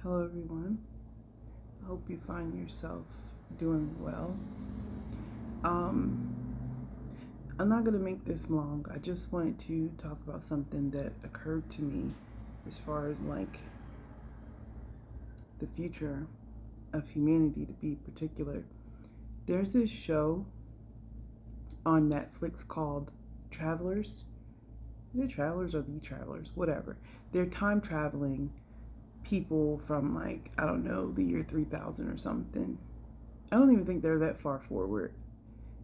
Hello, everyone. I hope you find yourself doing well. Um, I'm not going to make this long. I just wanted to talk about something that occurred to me as far as like the future of humanity, to be particular. There's this show on Netflix called Travelers. Is it Travelers or The Travelers? Whatever. They're time traveling people from, like, I don't know, the year 3000 or something. I don't even think they're that far forward.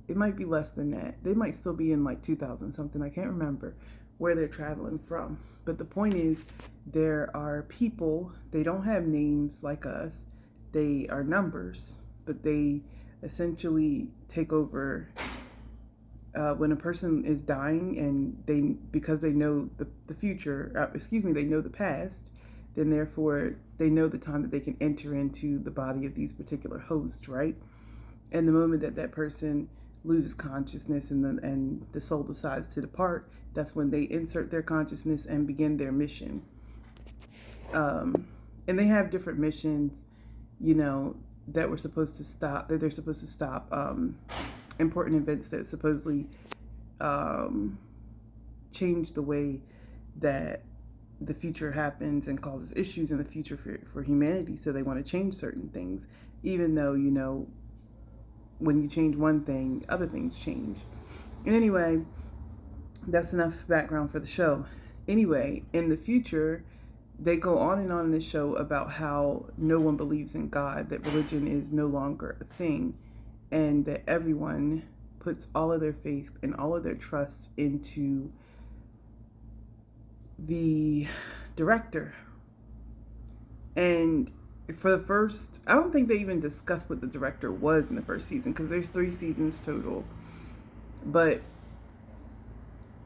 It might be less than that. They might still be in like 2000 something. I can't remember where they're traveling from. But the point is, there are people, they don't have names like us, they are numbers, but they essentially take over when a person is dying, and because they know the future, they know the past, then therefore they know the time that they can enter into the body of these particular hosts, right? And the moment that that person loses consciousness and the soul decides to depart, that's when they insert their consciousness and begin their mission. And they have different missions, you know, that they're supposed to stop important events that supposedly um, change the way that the future happens and causes issues in the future for humanity. So they want to change certain things, even though, when you change one thing, other things change. And anyway, that's enough background for the show. Anyway, in the future, they go on and on in the show about how no one believes in God, that religion is no longer a thing, and that everyone puts all of their faith and all of their trust into the director. And for the first, I don't think they even discussed what the director was in the first season, because there's 3 seasons total. But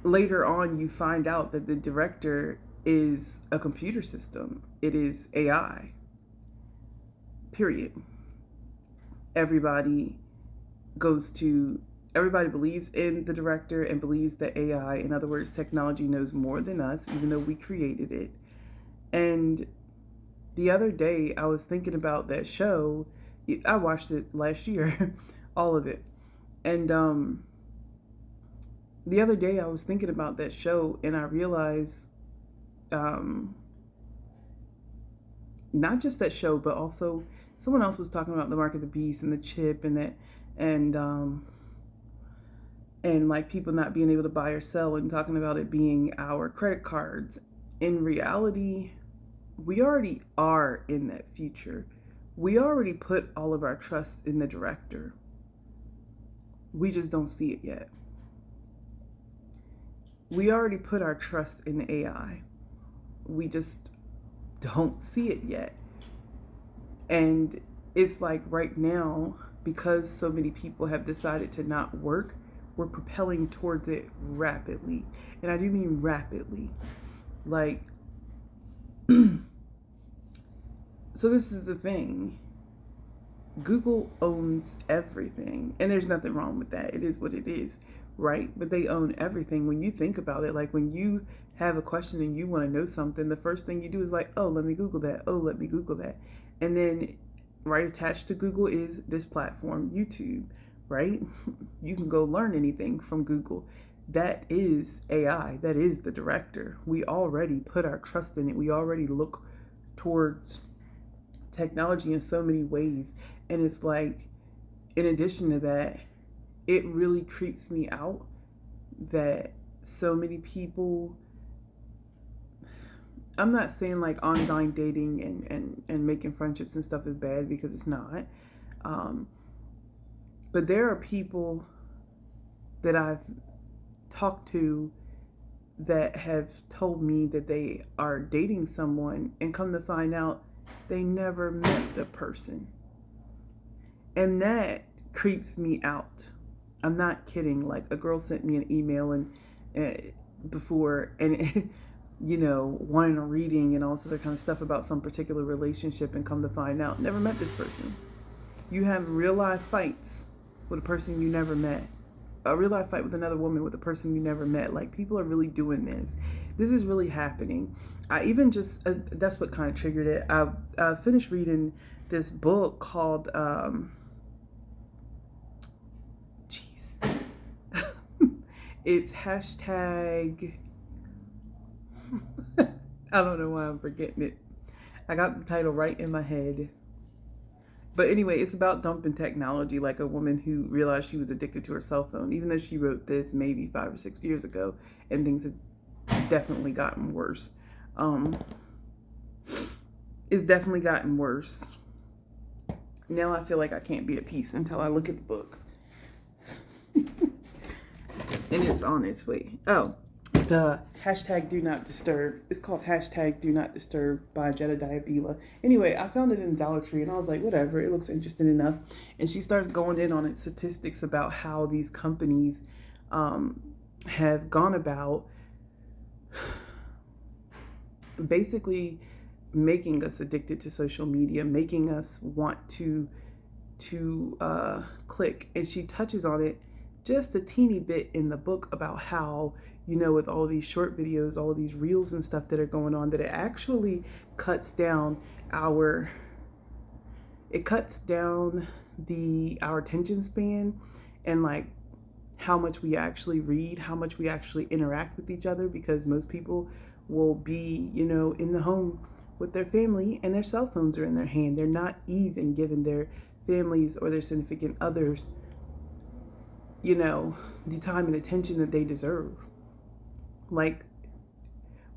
later on, you find out that the director is a computer system. It is AI. Period. Everybody everybody believes in the director and believes that AI, in other words, technology, knows more than us, even though we created it. And the other day, I was thinking about that show. I watched it last year, all of it. And the other day, I was thinking about that show, and I realized um, not just that show, but also someone else was talking about the mark of the beast and the chip and that, and and like people not being able to buy or sell, and talking about it being our credit cards. In reality, we already are in that future. We already put all of our trust in the director. We just don't see it yet. We already put our trust in the AI. We just don't see it yet. And it's like right now, because so many people have decided to not work, we're propelling towards it rapidly. And I do mean rapidly. Like, so this is the thing. Google owns everything, and there's nothing wrong with that. It is what it is, right? But they own everything. When you think about it, like when you have a question and you want to know something, the first thing you do is like, oh, let me Google that. Oh, let me Google that. And then right attached to Google is this platform, YouTube, right? You can go learn anything from Google. That is AI. That is the director. We already put our trust in it. We already look towards technology in so many ways. And it's like, in addition to that, it really creeps me out that so many people, I'm not saying like online dating and making friendships and stuff is bad, because it's not. Um, but there are people that I've talked to that have told me that they are dating someone, and come to find out they never met the person. And that creeps me out. I'm not kidding. Like, a girl sent me an email and before, and wanting a reading and all this other kind of stuff about some particular relationship, and come to find out never met this person. You have real life fights with a person you never met. A real life fight with another woman with a person you never met. Like, people are really doing this. This is really happening. I even just, that's what kind of triggered it. I finished reading this book called, jeez, it's hashtag, I don't know why I'm forgetting it. I got the title right in my head. But anyway, it's about dumping technology, like a woman who realized she was addicted to her cell phone, even though she wrote this maybe 5 or 6 years ago, and things have definitely gotten worse. It's definitely gotten worse. Now I feel like I can't be at peace until I look at the book. And it's on its way. Oh, the hashtag do not disturb. It's called hashtag do not disturb by Jedediah Bila. Anyway, I found it in Dollar Tree and I was like, whatever, it looks interesting enough. And she starts going in on its statistics about how these companies have gone about basically making us addicted to social media, making us want to click. And she touches on it just a teeny bit in the book about how, you know, with all these short videos, all these reels and stuff that are going on, that it actually cuts down our attention span, and like how much we actually read, how much we actually interact with each other, because most people will be, you know, in the home with their family and their cell phones are in their hand. They're not even giving their families or their significant others, you know, the time and attention that they deserve. Like,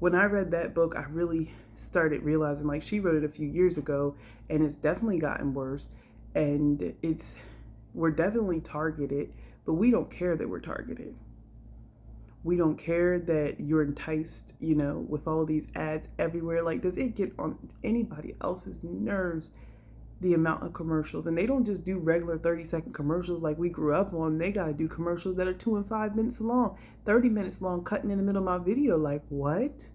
when I read that book, I really started realizing, like, she wrote it a few years ago and it's definitely gotten worse, and we're definitely targeted, but we don't care that we're targeted. We don't care that you're enticed, you know, with all these ads everywhere. Like, does it get on anybody else's nerves, the amount of commercials? And they don't just do regular 30-second commercials like we grew up on. They got to do commercials that are 2 and 5 minutes long, 30 minutes long, cutting in the middle of my video. Like, what?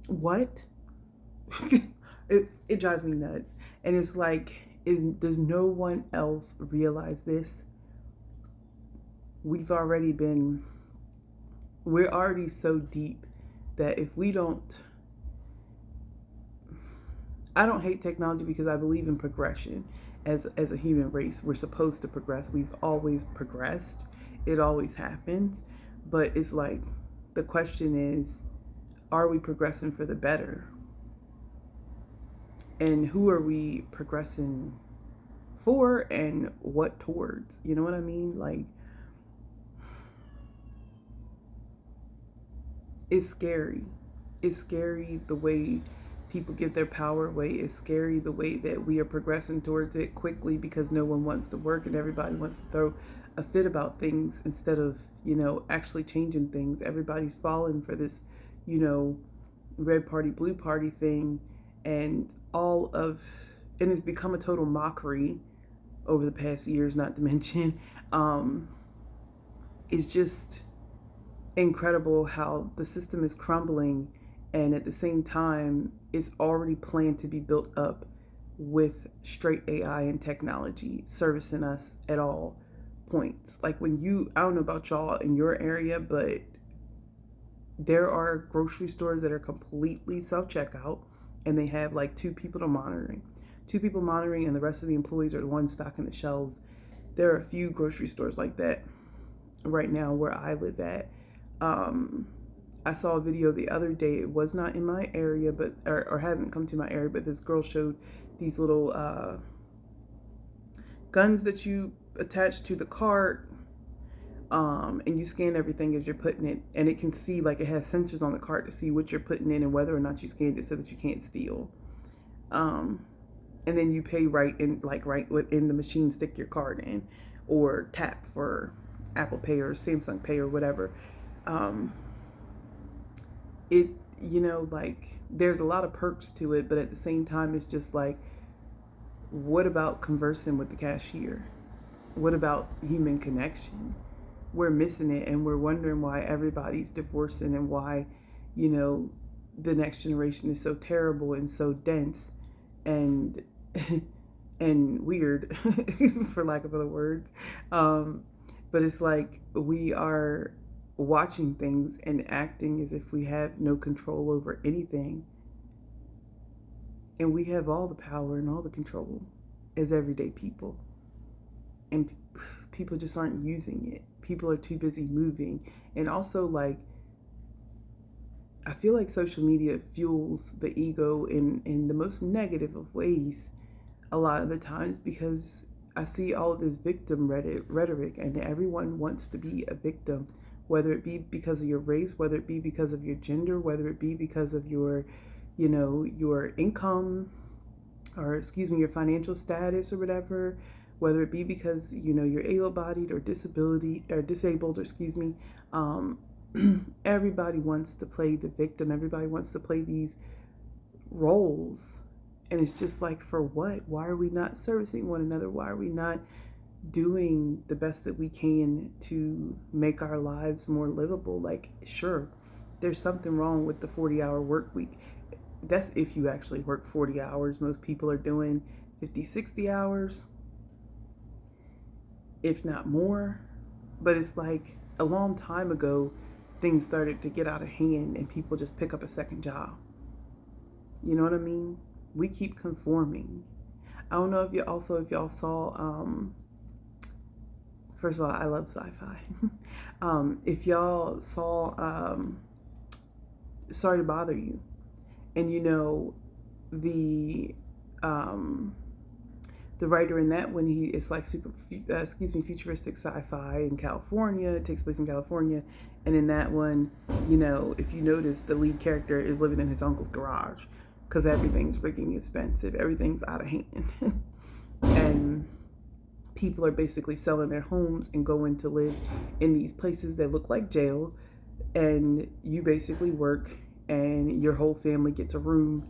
What? It drives me nuts. And it's like, does no one else realize this? We're already so deep that if we don't, I don't hate technology because I believe in progression. As a human race, we're supposed to progress. We've always progressed. It always happens. But it's like, the question is, are we progressing for the better? And who are we progressing for, and what towards? You know what I mean? Like, it's scary. It's scary the way people give their power away. It's scary the way that we are progressing towards it quickly because no one wants to work and everybody wants to throw a fit about things instead of, you know, actually changing things. Everybody's falling for this, you know, red party, blue party thing, and it's become a total mockery over the past years, not to mention. It's just incredible how the system is crumbling, and at the same time it's already planned to be built up with straight AI and technology servicing us at all points. Like, I don't know about y'all in your area, but there are grocery stores that are completely self-checkout and they have like two people monitoring, and the rest of the employees are the ones stocking the shelves. There are a few grocery stores like that right now where I live at. I saw a video the other day. It was not in my area, but or hasn't come to my area, but this girl showed these little guns that you attach to the cart, and you scan everything as you're putting it, and it can see, like, it has sensors on the cart to see what you're putting in and whether or not you scanned it so that you can't steal. And then you pay right within the machine, stick your card in, or tap for Apple Pay or Samsung Pay or whatever. You know, like, there's a lot of perks to it, but at the same time, it's just like, what about conversing with the cashier? What about human connection? We're missing it, and we're wondering why everybody's divorcing and why, you know, the next generation is so terrible and so dense and and weird, for lack of other words. But it's like, we're watching things and acting as if we have no control over anything. And we have all the power and all the control as everyday people. And people just aren't using it. People are too busy moving. And also, like, I feel like social media fuels the ego in the most negative of ways a lot of the times, because I see all of this victim rhetoric, and everyone wants to be a victim, whether it be because of your race, whether it be because of your gender, whether it be because of your, your income, or your financial status or whatever, whether it be because, you're able-bodied or disabled, everybody wants to play the victim. Everybody wants to play these roles. And it's just like, for what? Why are we not servicing one another? Why are we not doing the best that we can to make our lives more livable? Like, sure, there's something wrong with the 40-hour work week. That's if you actually work 40 hours. Most people are doing 50, 60 hours, if not more. But it's like, a long time ago, things started to get out of hand and people just pick up a second job. You know what I mean? We keep conforming. I don't know if y'all saw, first of all, I love sci-fi. If y'all saw Sorry to Bother You, and the writer in that one, it's like futuristic sci-fi in California. It takes place in California, and in that one, if you notice, the lead character is living in his uncle's garage because everything's freaking expensive, everything's out of hand, and people are basically selling their homes and going to live in these places that look like jail, and you basically work, and your whole family gets a room,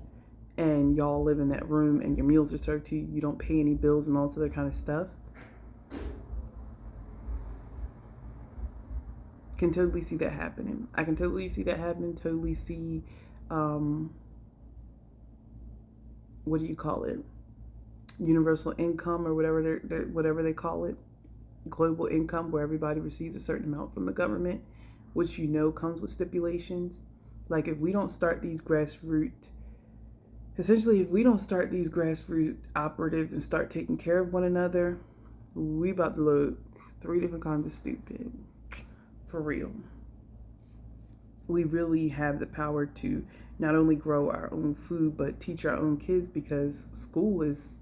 and y'all live in that room, and your meals are served to you. You don't pay any bills and all this other kind of stuff. Can totally see that happening. I can totally see that happening. Totally see, what do you call it? Universal income, or whatever they call it. Global income, where everybody receives a certain amount from the government, which comes with stipulations. Like, if we don't start these grassroots operatives and start taking care of one another, we about to look 3 different kinds of stupid. For real. We really have the power to not only grow our own food, but teach our own kids, because school is...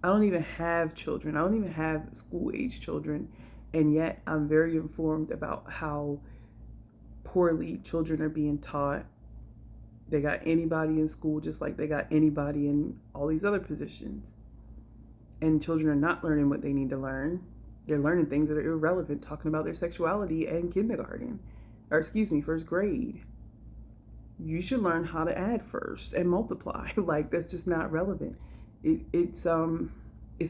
I don't even have children. I don't even have school-age children. And yet I'm very informed about how poorly children are being taught. They got anybody in school just like they got anybody in all these other positions. And children are not learning what they need to learn. They're learning things that are irrelevant, talking about their sexuality in kindergarten. First grade. You should learn how to add first and multiply. Like, that's just not relevant. It's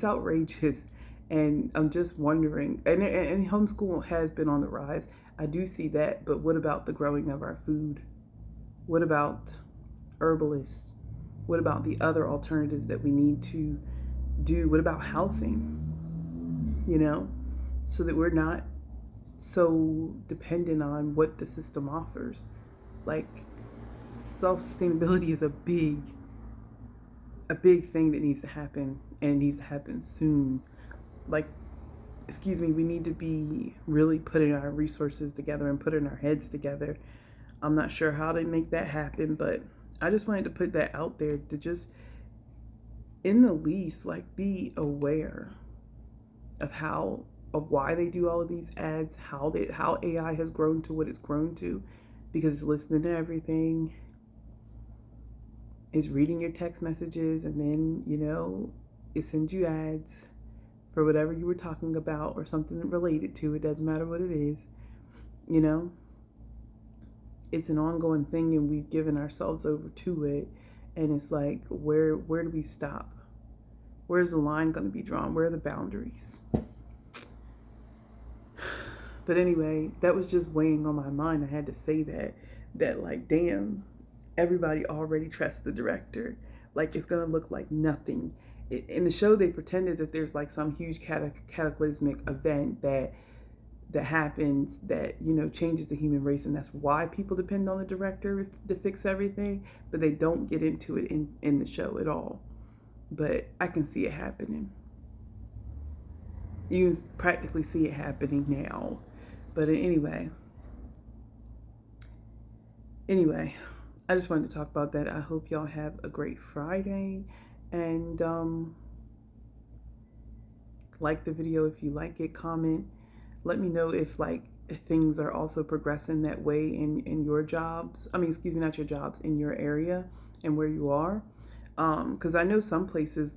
outrageous. And I'm just wondering, and homeschool has been on the rise. I do see that, but what about the growing of our food? What about herbalists? What about the other alternatives that we need to do? What about housing? So that we're not so dependent on what the system offers. Like, self-sustainability is a big thing that needs to happen, and it needs to happen soon. Like, we need to be really putting our resources together and putting our heads together. I'm not sure how to make that happen, but I just wanted to put that out there to just, in the least, like, be aware of why they do all of these ads, how AI has grown to what it's grown to, because it's listening to everything, it's reading your text messages, and then, it sends you ads for whatever you were talking about or something related to. It doesn't matter what it is, It's an ongoing thing, and we've given ourselves over to it, and it's like, where do we stop? Where's the line going to be drawn? Where are the boundaries? But anyway, that was just weighing on my mind. I had to say that like, damn, everybody already trusts the director. Like, it's going to look like nothing. In the show, they pretend as if there's like some huge cataclysmic event that that happens that, you know, changes the human race, and that's why people depend on the director to fix everything, but they don't get into it in the show at all. But I can see it happening. You practically see it happening now. But anyway, I just wanted to talk about that. I hope y'all have a great Friday, and like the video if you like it, comment, let me know if things are also progressing that way in your jobs. I mean, excuse me, not your jobs, in your area and where you are. Because I know some places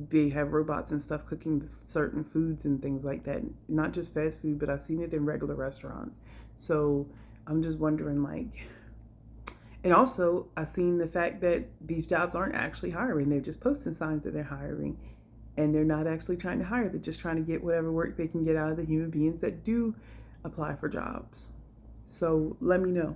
they have robots and stuff cooking certain foods and things like that. Not just fast food, but I've seen it in regular restaurants. So I'm just wondering, and also I've seen the fact that these jobs aren't actually hiring. They're just posting signs that they're hiring, and they're not actually trying to hire. They're just trying to get whatever work they can get out of the human beings that do apply for jobs. So let me know.